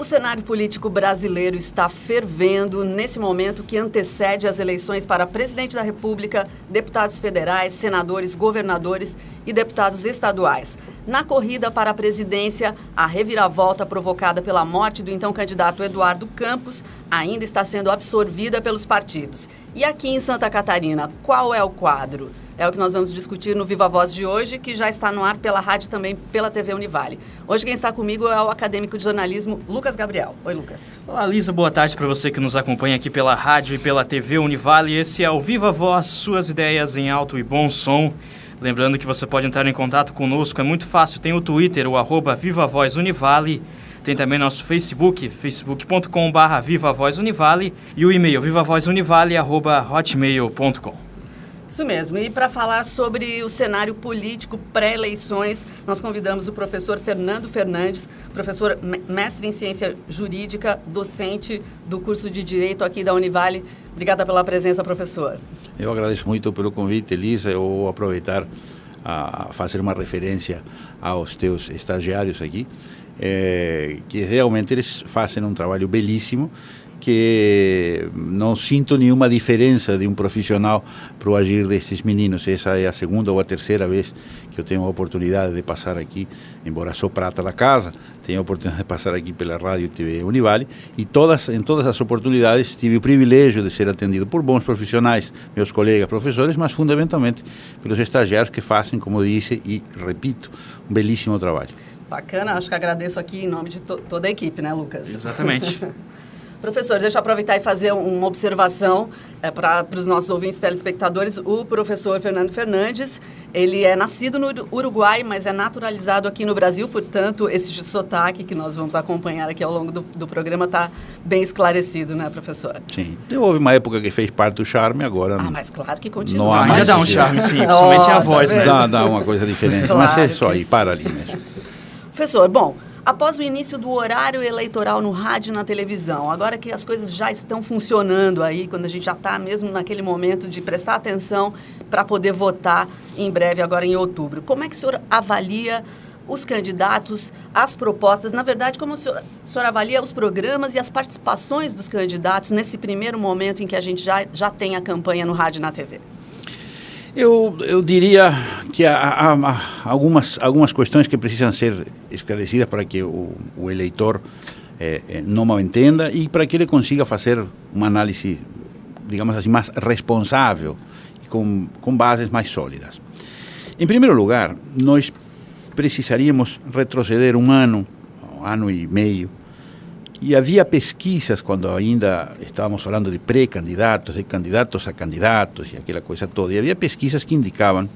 O cenário político brasileiro está fervendo nesse momento que antecede as eleições para presidente da República, deputados federais, senadores, governadores e deputados estaduais. Na corrida para a presidência, a reviravolta provocada pela morte do então candidato Eduardo Campos ainda está sendo absorvida pelos partidos. E aqui em Santa Catarina, qual é o quadro? É o que nós vamos discutir no Viva Voz de hoje, que já está no ar pela rádio e também pela TV Univale. Hoje quem está comigo é o acadêmico de jornalismo Lucas Gabriel. Oi, Lucas. Olá, Lisa. Boa tarde para você que nos acompanha aqui pela rádio e pela TV Univale. Esse é o Viva Voz, suas ideias em alto e bom som. Lembrando que você pode entrar em contato conosco, é muito fácil. Tem o Twitter, o @VivaVozUnivale. Tem também nosso Facebook, facebook.com/VivaVozUnivale. E o e-mail, vivavozunivale@hotmail.com. Isso mesmo. E para falar sobre o cenário político pré-eleições, nós convidamos o professor Fernando Fernandes, professor mestre em ciência jurídica, docente do curso de Direito aqui da Univale. Obrigada pela presença, professor. Eu agradeço muito pelo convite, Elisa. Eu vou aproveitar a fazer uma referência aos teus estagiários aqui, que realmente eles fazem um trabalho belíssimo, que não sinto nenhuma diferença de um profissional para o agir destes meninos. Essa é a segunda ou a terceira vez que eu tenho a oportunidade de passar aqui, embora sou prata da casa, tenho a oportunidade de passar aqui pela rádio e TV Univale, e em todas as oportunidades tive o privilégio de ser atendido por bons profissionais, meus colegas professores, mas fundamentalmente pelos estagiários que fazem, como disse e repito, um belíssimo trabalho. Bacana, acho que agradeço aqui em nome de toda a equipe, né, Lucas? Exatamente. Professor, deixa eu aproveitar e fazer uma observação para os nossos ouvintes telespectadores. O professor Fernando Fernandes, ele é nascido no Uruguai, mas é naturalizado aqui no Brasil, portanto, esse sotaque que nós vamos acompanhar aqui ao longo do programa está bem esclarecido, né, professor? Sim, houve uma época que fez parte do charme, agora não. Mas claro que continua. Ainda dá um charme, sim, principalmente a voz, né? Dá uma coisa diferente, Claro, mas é só aí, para ali mesmo. Professor, bom, após o início do horário eleitoral no rádio e na televisão, agora que as coisas já estão funcionando aí, quando a gente já está mesmo naquele momento de prestar atenção para poder votar em breve, agora em outubro, como é que o senhor avalia os candidatos, as propostas, na verdade, como o senhor avalia os programas e as participações dos candidatos nesse primeiro momento em que a gente já tem a campanha no rádio e na TV? Eu diria que há algumas questões que precisam ser esclarecidas para que o eleitor não mal entenda e para que ele consiga fazer uma análise, digamos assim, mais responsável e com bases mais sólidas. Em primeiro lugar, nós precisaríamos retroceder um ano e meio, e havia pesquisas, quando ainda estávamos falando de pré-candidatos, de candidatos a candidatos e aquela coisa toda, e havia pesquisas que indicavam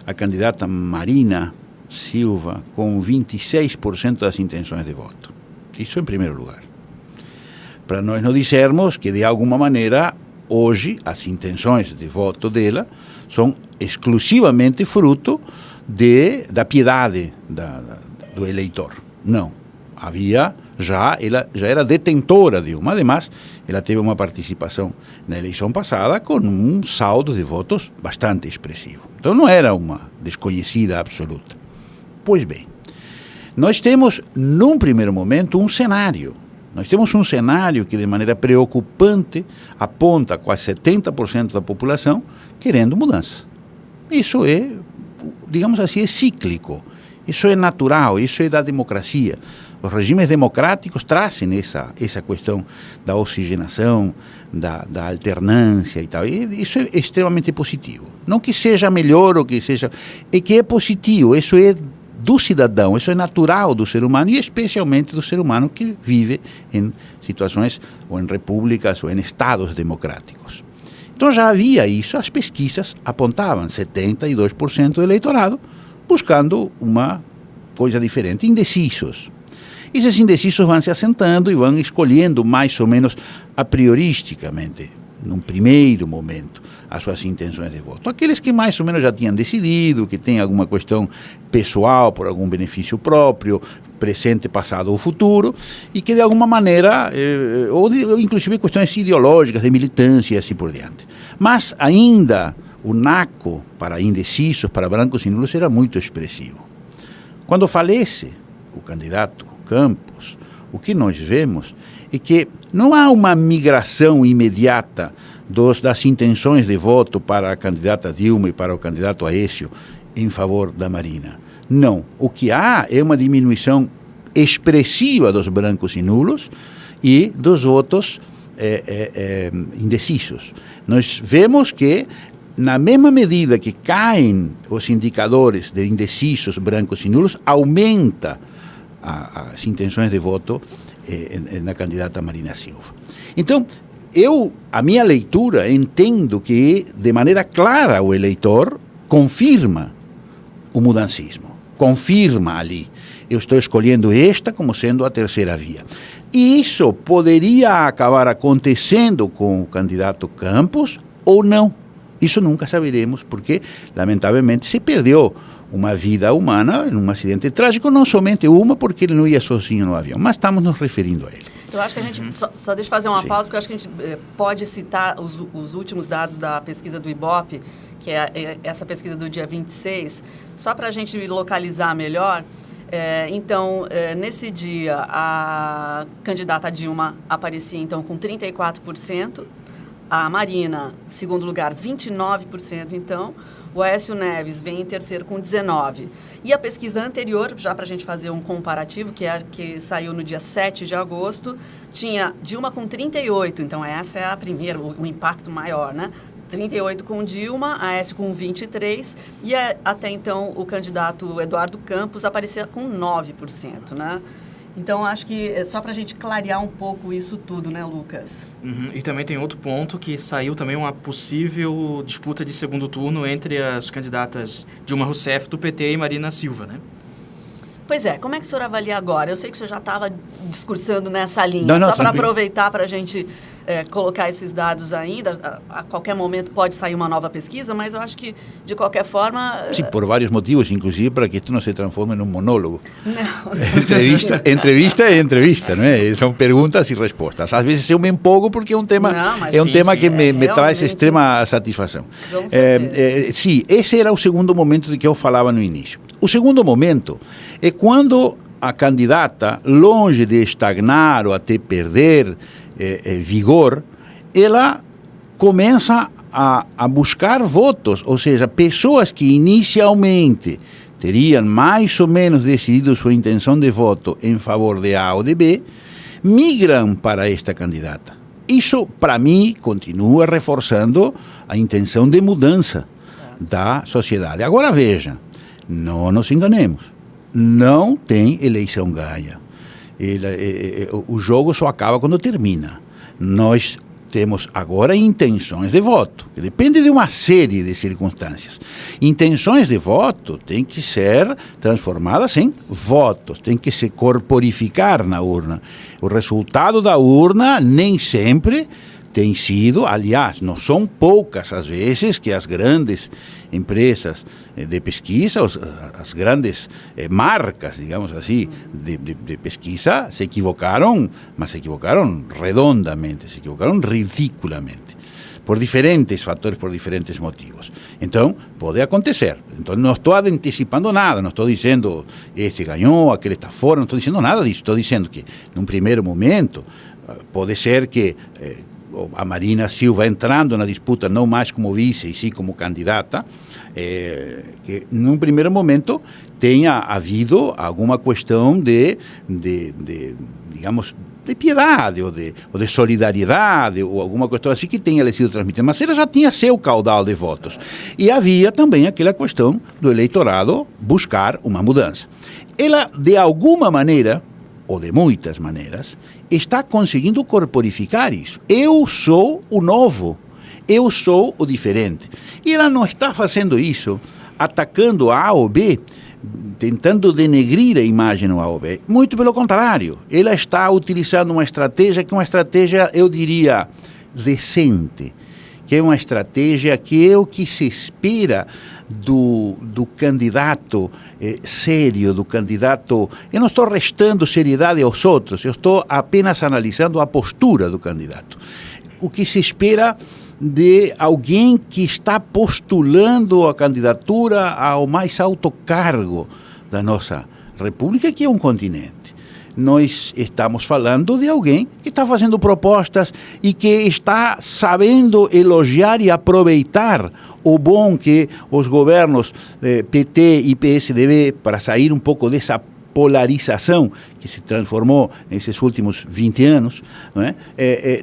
a candidata Marina Silva com 26% das intenções de voto. Isso em primeiro lugar. Para nós não dizermos que, de alguma maneira, hoje as intenções de voto dela são exclusivamente fruto da piedade do eleitor. Não. Ela já era detentora de uma, además, ela teve uma participação na eleição passada com um saldo de votos bastante expressivo. Então não era uma desconhecida absoluta. Pois bem, nós temos, num primeiro momento, um cenário. Nós temos um cenário que, de maneira preocupante, aponta quase 70% da população querendo mudança. Isso é, digamos assim, é cíclico. Isso é natural, isso é da democracia. Os regimes democráticos trazem essa questão da oxigenação, da alternância e tal. E isso é extremamente positivo. Não que seja melhor ou que seja... É que é positivo, isso é do cidadão, isso é natural do ser humano e especialmente do ser humano que vive em situações ou em repúblicas ou em estados democráticos. Então já havia isso, as pesquisas apontavam 72% do eleitorado buscando uma coisa diferente, indecisos. Esses indecisos vão se assentando e vão escolhendo mais ou menos a prioristicamente, num primeiro momento, as suas intenções de voto. Aqueles que mais ou menos já tinham decidido, que têm alguma questão pessoal, por algum benefício próprio, presente, passado ou futuro, e que de alguma maneira, inclusive questões ideológicas, de militância e assim por diante. Mas ainda o naco para indecisos, para brancos e nulos, era muito expressivo. Quando falece o candidato Campos, o que nós vemos é que não há uma migração imediata das intenções de voto para a candidata Dilma e para o candidato Aécio em favor da Marina. Não. O que há é uma diminuição expressiva dos brancos e nulos e dos votos indecisos. Nós vemos que, na mesma medida que caem os indicadores de indecisos, brancos e nulos, aumenta as intenções de voto na candidata Marina Silva. Então, a minha leitura, entendo que, de maneira clara, o eleitor confirma o mudancismo, confirma ali. Eu estou escolhendo esta como sendo a terceira via. E isso poderia acabar acontecendo com o candidato Campos ou não. Isso nunca saberemos, porque, lamentavelmente, se perdeu uma vida humana em um acidente trágico, não somente uma, porque ele não ia sozinho no avião, mas estamos nos referindo a ele. Eu acho que a gente, só deixa eu fazer uma pausa, porque eu acho que a gente pode citar os últimos dados da pesquisa do Ibope, que é essa pesquisa do dia 26, só para a gente localizar melhor. Então, nesse dia, a candidata Dilma aparecia, então, com 34%, a Marina, segundo lugar, 29%, então, o Aécio Neves vem em terceiro com 19%. E a pesquisa anterior, já para a gente fazer um comparativo, que saiu no dia 7 de agosto, tinha Dilma com 38%, então essa é a primeira, o impacto maior, né? 38 com Dilma, Aécio com 23%, e até então o candidato Eduardo Campos aparecia com 9%, né? Então, acho que é só para a gente clarear um pouco isso tudo, né, Lucas? E também tem outro ponto que saiu também uma possível disputa de segundo turno entre as candidatas Dilma Rousseff do PT e Marina Silva, né? Pois é, como é que o senhor avalia agora? Eu sei que o senhor já estava discursando nessa linha, só para aproveitar para a gente colocar esses dados ainda. A qualquer momento pode sair uma nova pesquisa, mas eu acho que, de qualquer forma... Sim, por vários motivos, inclusive para que isto não se transforme em um monólogo. Não. Entrevista é entrevista, não é? São perguntas e respostas. Às vezes eu me empolgo porque é um tema, que me traz extrema satisfação. Sim, esse era o segundo momento de que eu falava no início. O segundo momento é quando a candidata, longe de estagnar ou até perder vigor, ela começa a buscar votos, ou seja, pessoas que inicialmente teriam mais ou menos decidido sua intenção de voto em favor de A ou de B, migram para esta candidata. Isso, para mim, continua reforçando a intenção de mudança da sociedade. Agora, veja, não nos enganemos, não tem eleição ganha. O jogo só acaba quando termina. Nós temos agora intenções de voto, que depende de uma série de circunstâncias. Intenções de voto têm que ser transformadas em votos, têm que se corporificar na urna. O resultado da urna nem sempre tem sido, aliás, não são poucas as vezes que as grandes empresas de pesquisa, as grandes marcas, digamos assim, de pesquisa, se equivocaram, mas se equivocaram redondamente, se equivocaram ridiculamente, por diferentes fatores, por diferentes motivos. Então, pode acontecer. Então, não estou antecipando nada, não estou dizendo este ganhou, aquele está fora, não estou dizendo nada disso. Estou dizendo que, num primeiro momento, pode ser que a Marina Silva entrando na disputa não mais como vice e sim como candidata, que num primeiro momento tenha havido alguma questão digamos, de piedade ou de solidariedade ou alguma questão assim que tenha sido transmitida, mas ela já tinha seu caudal de votos. E havia também aquela questão do eleitorado buscar uma mudança. Ela, de alguma maneira, ou de muitas maneiras, está conseguindo corporificar isso. Eu sou o novo, eu sou o diferente. E ela não está fazendo isso atacando A ou B, tentando denegrir a imagem do A ou B. Muito pelo contrário, ela está utilizando uma estratégia que é uma estratégia, eu diria, decente, que é uma estratégia que é o que se espera do candidato sério, do candidato... Eu não estou restando seriedade aos outros, eu estou apenas analisando a postura do candidato. O que se espera de alguém que está postulando a candidatura ao mais alto cargo da nossa república, que é um continente. nós estamos falando de alguém que está fazendo propostas e que está sabendo elogiar e aproveitar o bom que os governos PT e PSDB, para sair um pouco dessa polarização que se transformou nesses últimos 20 anos, não é?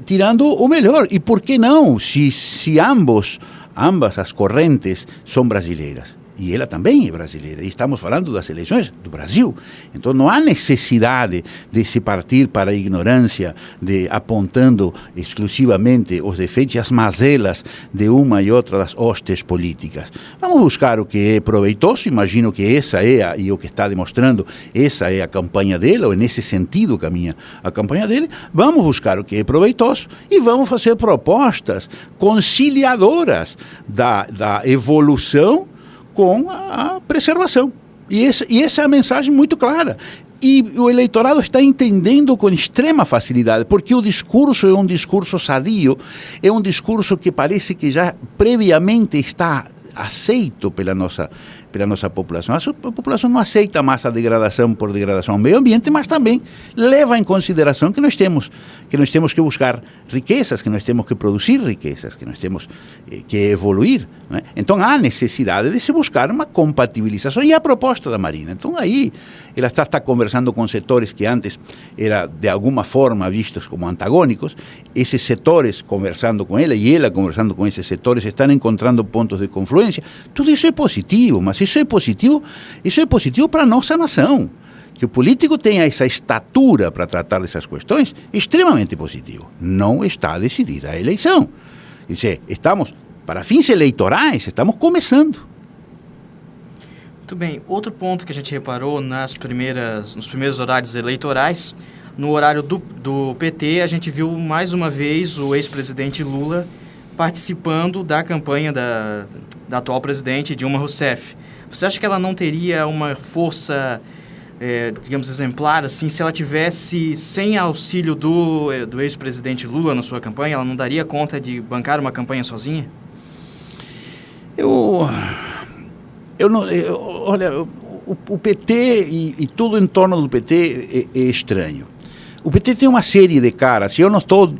Tirando o melhor. E por que não, se ambas as correntes são brasileiras? E ela também é brasileira, e estamos falando das eleições do Brasil. Então não há necessidade de se partir para a ignorância, de apontando exclusivamente os defeitos e as mazelas de uma e outra das hostes políticas. Vamos buscar o que é proveitoso, imagino que essa é, e o que está demonstrando, essa é a campanha dele, ou nesse sentido caminha a campanha dele. Vamos buscar o que é proveitoso e vamos fazer propostas conciliadoras da evolução com a preservação. E essa é a mensagem muito clara. E o eleitorado está entendendo com extrema facilidade, porque o discurso é um discurso sadio, é um discurso que parece que já previamente está aceito pela nossa população. A população não aceita mais a degradação por degradação ao meio ambiente, mas também leva em consideração que nós temos que buscar riquezas, que nós temos que produzir riquezas, que nós temos que evoluir, não é? Então há necessidade de se buscar uma compatibilização, e a proposta da Marina. Então aí ela está conversando com setores que antes eram de alguma forma vistos como antagônicos. Esses setores conversando com ela e ela conversando com esses setores estão encontrando pontos de confluência. Tudo isso é positivo, mas isso é positivo para a nossa nação. Que o político tenha essa estatura para tratar dessas questões, extremamente positivo. Não está decidida a eleição. Estamos, para fins eleitorais, estamos começando. Muito bem. Outro ponto que a gente reparou nos primeiros horários eleitorais, no horário do PT, a gente viu mais uma vez o ex-presidente Lula participando da campanha da atual presidente Dilma Rousseff. Você acha que ela não teria uma força, digamos, exemplar, assim, se ela tivesse sem auxílio do ex-presidente Lula na sua campanha, ela não daria conta de bancar uma campanha sozinha? Olha, o PT e tudo em torno do PT é estranho. O PT tem uma série de caras. Eu não estou,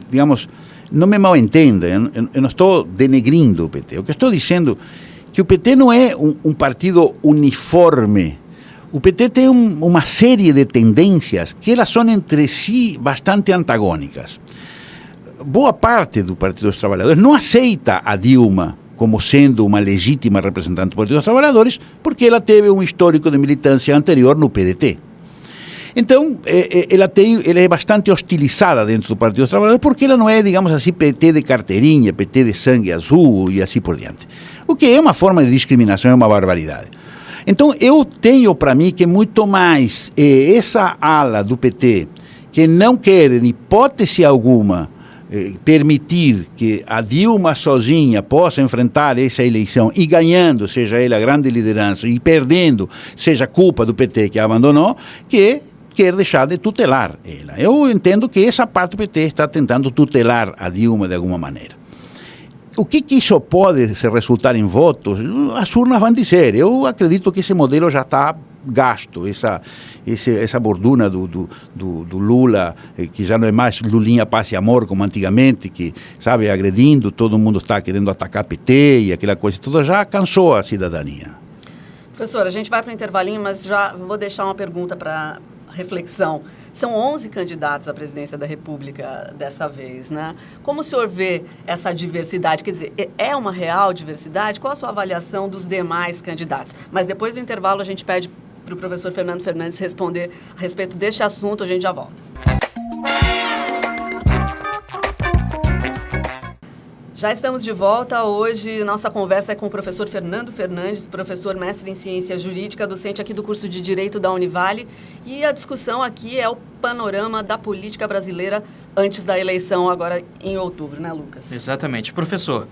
digamos, não me mal entenda, eu não estou denegrindo o PT. O que estou dizendo é que o PT não é um partido uniforme. O PT tem uma série de tendências que elas são entre si bastante antagônicas. Boa parte do Partido dos Trabalhadores não aceita a Dilma como sendo uma legítima representante do Partido dos Trabalhadores, porque ela teve um histórico de militância anterior no PDT. Então, ela é bastante hostilizada dentro do Partido dos Trabalhadores, porque ela não é, digamos assim, PT de carteirinha, PT de sangue azul e assim por diante. O que é uma forma de discriminação, é uma barbaridade. Então, eu tenho para mim que muito mais essa ala do PT, que não quer, em hipótese alguma, permitir que a Dilma sozinha possa enfrentar essa eleição e ganhando, seja ela a grande liderança, e perdendo, seja culpa do PT que a abandonou, que quer deixar de tutelar ela. Eu entendo que essa parte do PT está tentando tutelar a Dilma de alguma maneira. O que isso pode se resultar em votos? As urnas vão dizer. Eu acredito que esse modelo já está gasto, essa borduna do Lula, que já não é mais Lulinha Paz e Amor como antigamente, que, sabe, agredindo, todo mundo está querendo atacar PT e aquela coisa toda, já cansou a cidadania. Professor, a gente vai para o intervalinho, mas já vou deixar uma pergunta para reflexão. São 11 candidatos à presidência da República dessa vez, né? Como o senhor vê essa diversidade? Quer dizer, é uma real diversidade? Qual a sua avaliação dos demais candidatos? Mas depois do intervalo a gente pede para o professor Fernando Fernandes responder a respeito deste assunto, a gente já volta. Já estamos de volta. Hoje nossa conversa é com o professor Fernando Fernandes, professor mestre em Ciência Jurídica, docente aqui do curso de Direito da Univale. E a discussão aqui é o panorama da política brasileira antes da eleição, agora em outubro, né, Lucas? Exatamente. Professor,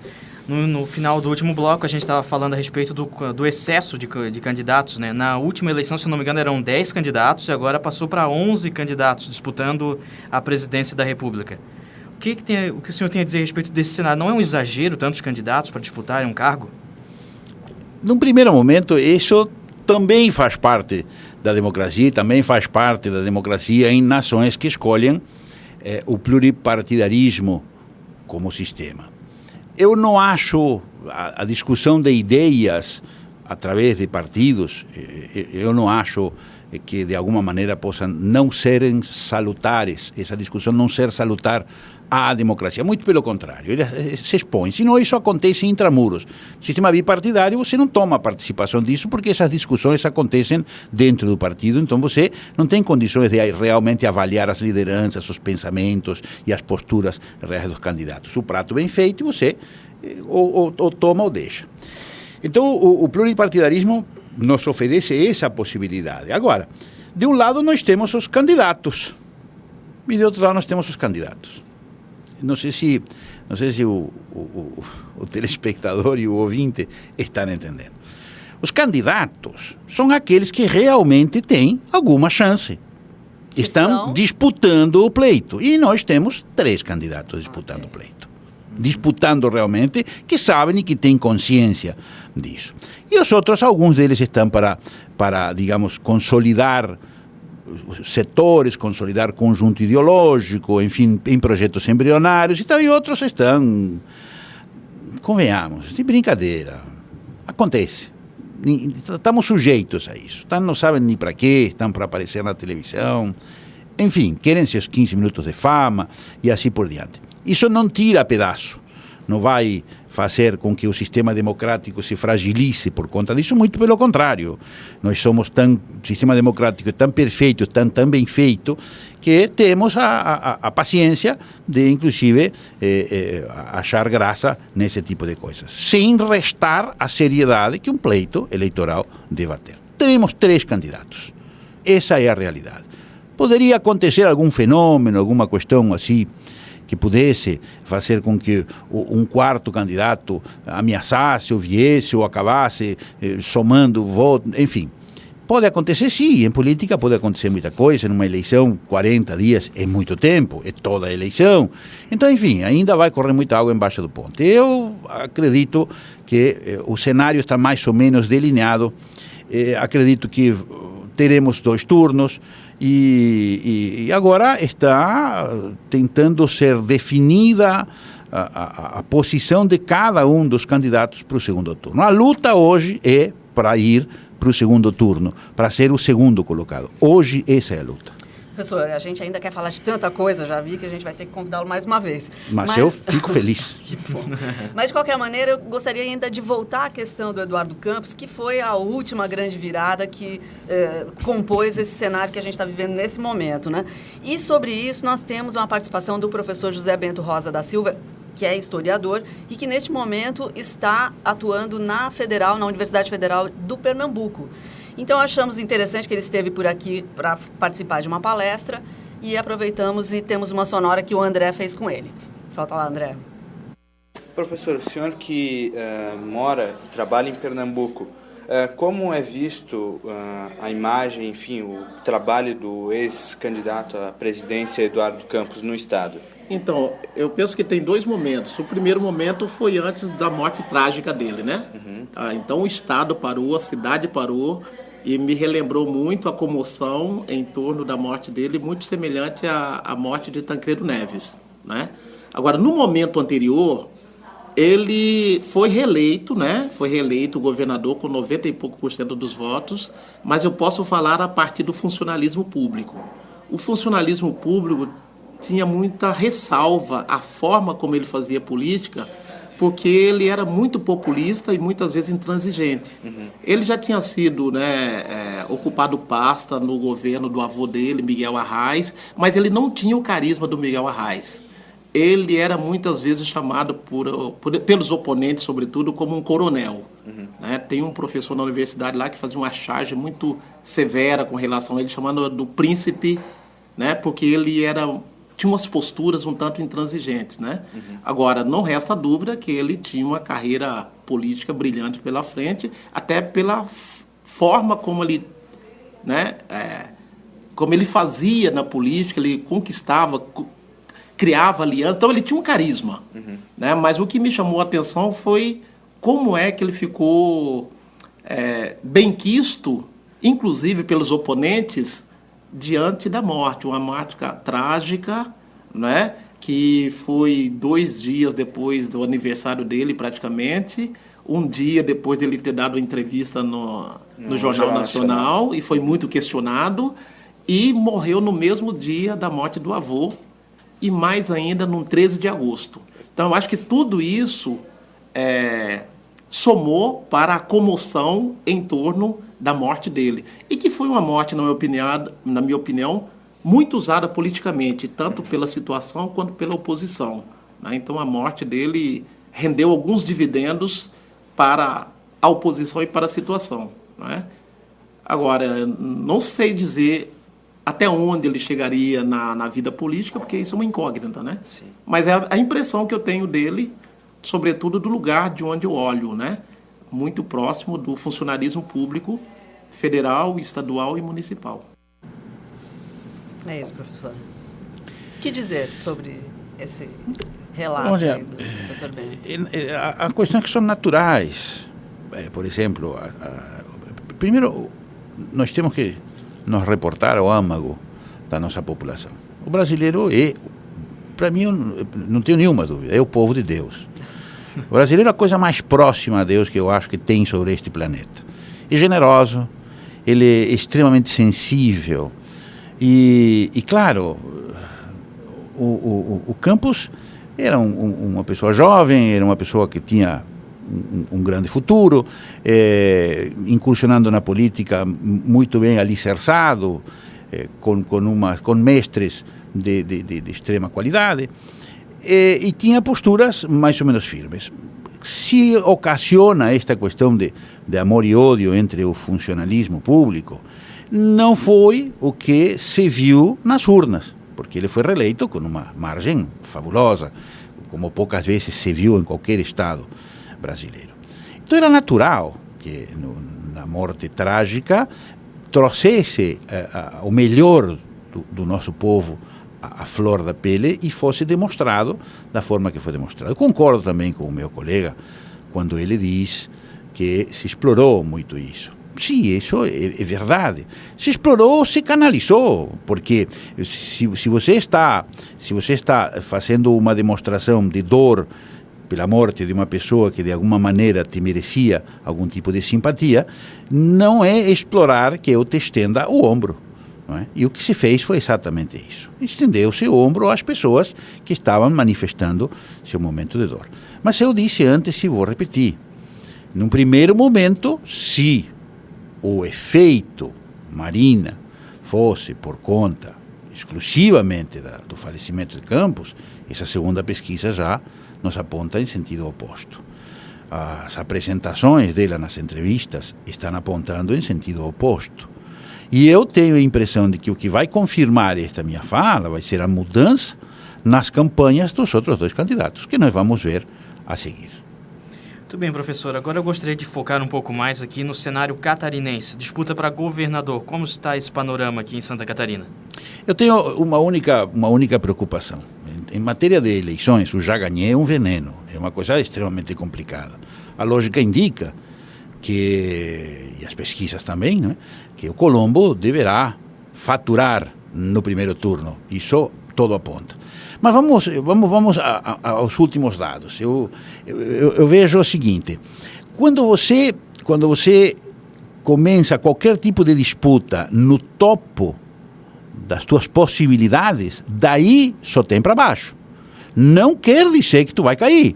no final do último bloco a gente estava falando a respeito do excesso de candidatos, né? Na última eleição, se não me engano, eram 10 candidatos e agora passou para 11 candidatos disputando a presidência da República. O que o senhor tem a dizer a respeito desse cenário? Não é um exagero tantos candidatos para disputarem um cargo? Num primeiro momento, isso também faz parte da democracia e também faz parte da democracia em nações que escolhem o pluripartidarismo como sistema. Eu não acho a discussão de ideias através de partidos, eu não acho que de alguma maneira possam não serem salutares, essa discussão não ser salutar à democracia, muito pelo contrário, ele se expõe, senão isso acontece intramuros. Sistema bipartidário, você não toma participação disso porque essas discussões acontecem dentro do partido, então você não tem condições de realmente avaliar as lideranças, os pensamentos e as posturas reais dos candidatos. O prato bem feito, você ou toma ou deixa. Então o pluripartidarismo nos oferece essa possibilidade. Agora, de um lado nós temos os candidatos e de outro lado nós temos os candidatos. Não sei se o telespectador e o ouvinte estão entendendo. Os candidatos são aqueles que realmente têm alguma chance. Estão disputando o pleito. E nós temos 3 candidatos disputando o pleito. Disputando realmente, que sabem e que têm consciência disso. E os outros, alguns deles estão para digamos, consolidar setores, consolidar conjunto ideológico, enfim, em projetos embrionários e tal, e outros estão, convenhamos, de brincadeira. Acontece. Estamos sujeitos a isso. Não sabem nem para quê, estão para aparecer na televisão, enfim, querem seus 15 minutos de fama e assim por diante. Isso não tira pedaço, não vai fazer com que o sistema democrático se fragilize por conta disso, muito pelo contrário. Nós somos o sistema democrático é tão perfeito, tão bem feito, que temos a paciência de, inclusive, achar graça nesse tipo de coisas, sem restar a seriedade que um pleito eleitoral deva ter. Temos 3 candidatos. Essa é a realidade. Poderia acontecer algum fenômeno, alguma questão assim, que pudesse fazer com que um quarto candidato ameaçasse ou viesse ou acabasse somando votos, enfim. Pode acontecer sim, em política pode acontecer muita coisa, numa eleição 40 dias é muito tempo, é toda a eleição. Então, enfim, ainda vai correr muita água embaixo do ponte. Eu acredito que o cenário está mais ou menos delineado, acredito que teremos 2 turnos, e agora está tentando ser definida a posição de cada um dos candidatos para o segundo turno. A luta hoje é para ir para o segundo turno, para ser o segundo colocado. Hoje essa é a luta. Professor, a gente ainda quer falar de tanta coisa, já vi que a gente vai ter que convidá-lo mais uma vez. Mas eu fico feliz. Que bom. Mas, de qualquer maneira, eu gostaria ainda de voltar à questão do Eduardo Campos, que foi a última grande virada que compôs esse cenário que a gente está vivendo nesse momento, né? E sobre isso nós temos uma participação do professor José Bento Rosa da Silva, que é historiador e que neste momento está atuando na Universidade Federal do Pernambuco. Então, achamos interessante que ele esteve por aqui para participar de uma palestra e aproveitamos e temos uma sonora que o André fez com ele. Solta lá, André. Professor, o senhor que mora e trabalha em Pernambuco, como é visto a imagem, enfim, o trabalho do ex-candidato à presidência Eduardo Campos no Estado? Então, eu penso que tem 2 momentos. O primeiro momento foi antes da morte trágica dele, né? Uhum. Então, o Estado parou, a cidade parou, e me relembrou muito a comoção em torno da morte dele, muito semelhante à morte de Tancredo Neves, né? Agora, no momento anterior, ele foi reeleito, né? Foi reeleito governador com 90 e pouco % dos votos, mas eu posso falar a partir do funcionalismo público. O funcionalismo público tinha muita ressalva à forma como ele fazia política, porque ele era muito populista e muitas vezes intransigente. Uhum. Ele já tinha sido, ocupado pasta no governo do avô dele, Miguel Arraes, mas ele não tinha o carisma do Miguel Arraes. Ele era muitas vezes chamado pelos oponentes, sobretudo, como um coronel. Uhum. Né? Tem um professor na universidade lá que fazia uma charge muito severa com relação a ele, chamando do príncipe, né? Porque ele tinha umas posturas um tanto intransigentes, né? Uhum. Agora, não resta dúvida que ele tinha uma carreira política brilhante pela frente, até pela forma como ele, né, como ele fazia na política, ele conquistava, criava alianças, então ele tinha um carisma. Uhum. Né? Mas o que me chamou a atenção foi como é que ele ficou benquisto inclusive pelos oponentes, diante da morte, uma morte trágica, né? Que foi 2 dias depois do aniversário dele, praticamente, um dia depois dele ter dado uma entrevista no Jornal Nacional, e foi muito questionado, e morreu no mesmo dia da morte do avô, e mais ainda no 13 de agosto. Então, eu acho que tudo isso somou para a comoção em torno da morte dele. E que foi uma morte, na minha opinião, muito usada politicamente, tanto pela situação quanto pela oposição, né? Então, a morte dele rendeu alguns dividendos para a oposição e para a situação, né? Agora, não sei dizer até onde ele chegaria na vida política, porque isso é uma incógnita, né? Sim. Mas é a impressão que eu tenho dele, sobretudo do lugar de onde eu olho, né? Muito próximo do funcionalismo público federal, estadual e municipal. É isso, professor. O que dizer sobre esse relato Olha, aí do professor Bennett? há questões que são naturais. Por exemplo, primeiro, nós temos que nos reportar ao âmago da nossa população. O brasileiro para mim, não tenho nenhuma dúvida, é o povo de Deus. O brasileiro é a coisa mais próxima a Deus que eu acho que tem sobre este planeta. É generoso, ele é extremamente sensível. E claro, o Campos era uma pessoa jovem, era uma pessoa que tinha um grande futuro, incursionando na política muito bem alicerçado, com mestres de extrema qualidade, e tinha posturas mais ou menos firmes. Se ocasiona esta questão de amor e ódio entre o funcionalismo público, não foi o que se viu nas urnas, porque ele foi reeleito com uma margem fabulosa, como poucas vezes se viu em qualquer estado brasileiro. Então era natural que na morte trágica trouxesse o melhor do nosso povo à flor da pele e fosse demonstrado da forma que foi demonstrado. Eu concordo também com o meu colega quando ele diz que se explorou muito isso. Sim, isso é verdade. Se explorou, se canalizou, porque se você está fazendo uma demonstração de dor pela morte de uma pessoa que de alguma maneira te merecia algum tipo de simpatia, não é explorar que eu te estenda o ombro. Não é? E o que se fez foi exatamente isso. Estendeu-se o ombro às pessoas que estavam manifestando seu momento de dor. Mas eu disse antes e vou repetir. Num primeiro momento, se o efeito Marina fosse por conta exclusivamente do falecimento de Campos, essa segunda pesquisa já nos aponta em sentido oposto. As apresentações dela nas entrevistas estão apontando em sentido oposto. E eu tenho a impressão de que o que vai confirmar esta minha fala vai ser a mudança nas campanhas dos outros 2 candidatos, que nós vamos ver a seguir. Muito bem, professor. Agora eu gostaria de focar um pouco mais aqui no cenário catarinense. Disputa para governador. Como está esse panorama aqui em Santa Catarina? Eu tenho uma única preocupação. Em matéria de eleições, o já ganhei é um veneno. É uma coisa extremamente complicada. A lógica indica que, e as pesquisas também, né, que o Colombo deverá faturar no primeiro turno. Isso todo aponta. Mas vamos aos últimos dados. Eu vejo o seguinte: quando você começa qualquer tipo de disputa no topo das tuas possibilidades, daí só tem para baixo. Não quer dizer que tu vai cair,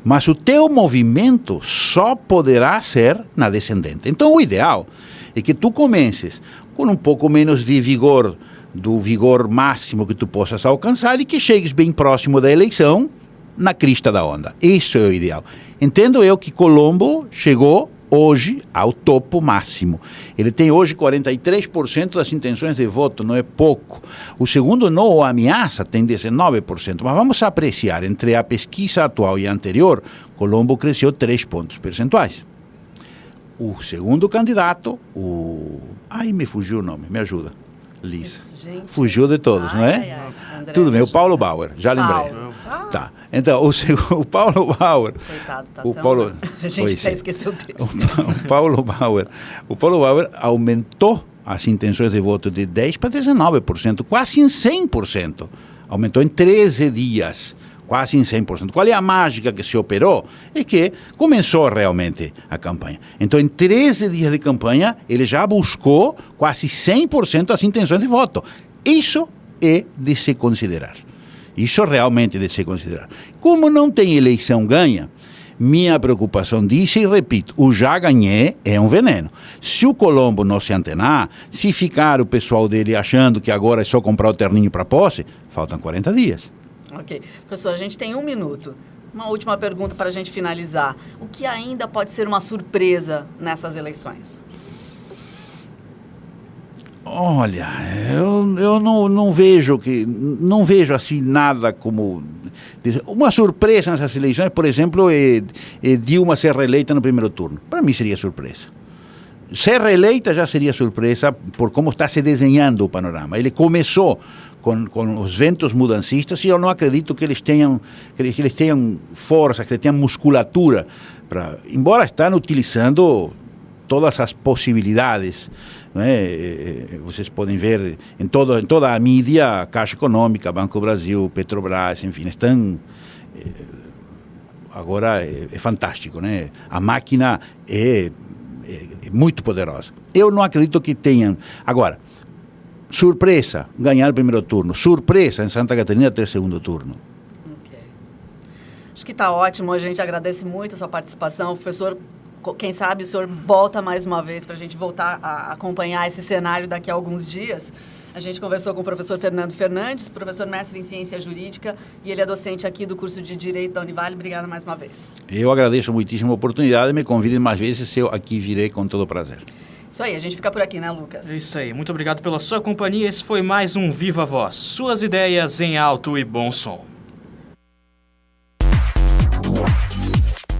mas o teu movimento só poderá ser na descendente. Então o ideal é que tu comeces com um pouco menos de vigor, do vigor máximo que tu possas alcançar, e que chegues bem próximo da eleição, na crista da onda. Isso é o ideal. Entendo eu que Colombo chegou hoje ao topo máximo. Ele tem hoje 43% das intenções de voto, não é pouco. O segundo, não o ameaça, tem 19%. Mas vamos apreciar, entre a pesquisa atual e a anterior, Colombo cresceu 3 pontos percentuais. O segundo candidato, Ai, me fugiu o nome, me ajuda. Lisa. Fugiu de todos, não é? Tudo bem, o Paulo Bauer, já lembrei. Tá. Então, o Paulo Bauer... Coitado, tá o tão... Paulo, A gente até esqueceu dele. o Paulo Bauer aumentou as intenções de voto de 10% para 19%, quase em 100%. Aumentou em 13 dias, quase em 100%. Qual é a mágica que se operou? É que começou realmente a campanha. Então, em 13 dias de campanha, ele já buscou quase 100% das intenções de voto. Isso é de se considerar. Isso realmente é de se considerar. Como não tem eleição ganha, minha preocupação disso, e repito, o já ganhei é um veneno. Se o Colombo não se antenar, se ficar o pessoal dele achando que agora é só comprar o terninho para posse, faltam 40 dias. Ok. Professor, a gente tem 1 minuto. Uma última pergunta para a gente finalizar. O que ainda pode ser uma surpresa nessas eleições? Olha, eu não vejo assim nada como... Uma surpresa nessas eleições, por exemplo, é Dilma ser reeleita no primeiro turno. Para mim seria surpresa. Ser reeleita já seria surpresa por como está se desenhando o panorama. Ele começou com os ventos mudancistas e eu não acredito que eles tenham força, que eles tenham musculatura. Embora estão utilizando todas as possibilidades, vocês podem ver em toda a mídia, Caixa Econômica, Banco do Brasil, Petrobras, enfim, estão... Agora é fantástico, né? A máquina é muito poderosa. Eu não acredito que tenham... Agora, surpresa, ganhar o primeiro turno. Surpresa, em Santa Catarina, ter segundo turno. Ok. Acho que está ótimo. A gente agradece muito a sua participação, professor. Quem sabe o senhor volta mais uma vez para a gente voltar a acompanhar esse cenário daqui a alguns dias. A gente conversou com o professor Fernando Fernandes, professor mestre em Ciência Jurídica, e ele é docente aqui do curso de Direito da Univale. Obrigada mais uma vez. Eu agradeço muitíssimo a oportunidade, me convidem mais vezes, eu aqui virei com todo prazer. Isso aí, a gente fica por aqui, né, Lucas? É isso aí, muito obrigado pela sua companhia. Esse foi mais um Viva Voz, suas ideias em alto e bom som.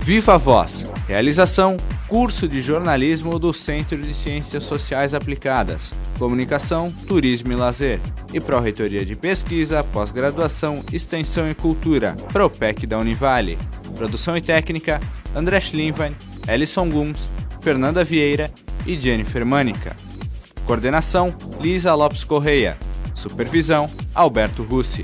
Viva Voz, realização, curso de jornalismo do Centro de Ciências Sociais Aplicadas, Comunicação, Turismo e Lazer, e Pró-Reitoria de Pesquisa, Pós-Graduação, Extensão e Cultura, Propec da Univale. Produção e técnica, André Schlinwein, Ellison Gomes, Fernanda Vieira e Jennifer Mânica. Coordenação, Lisa Lopes Correia. Supervisão, Alberto Russi.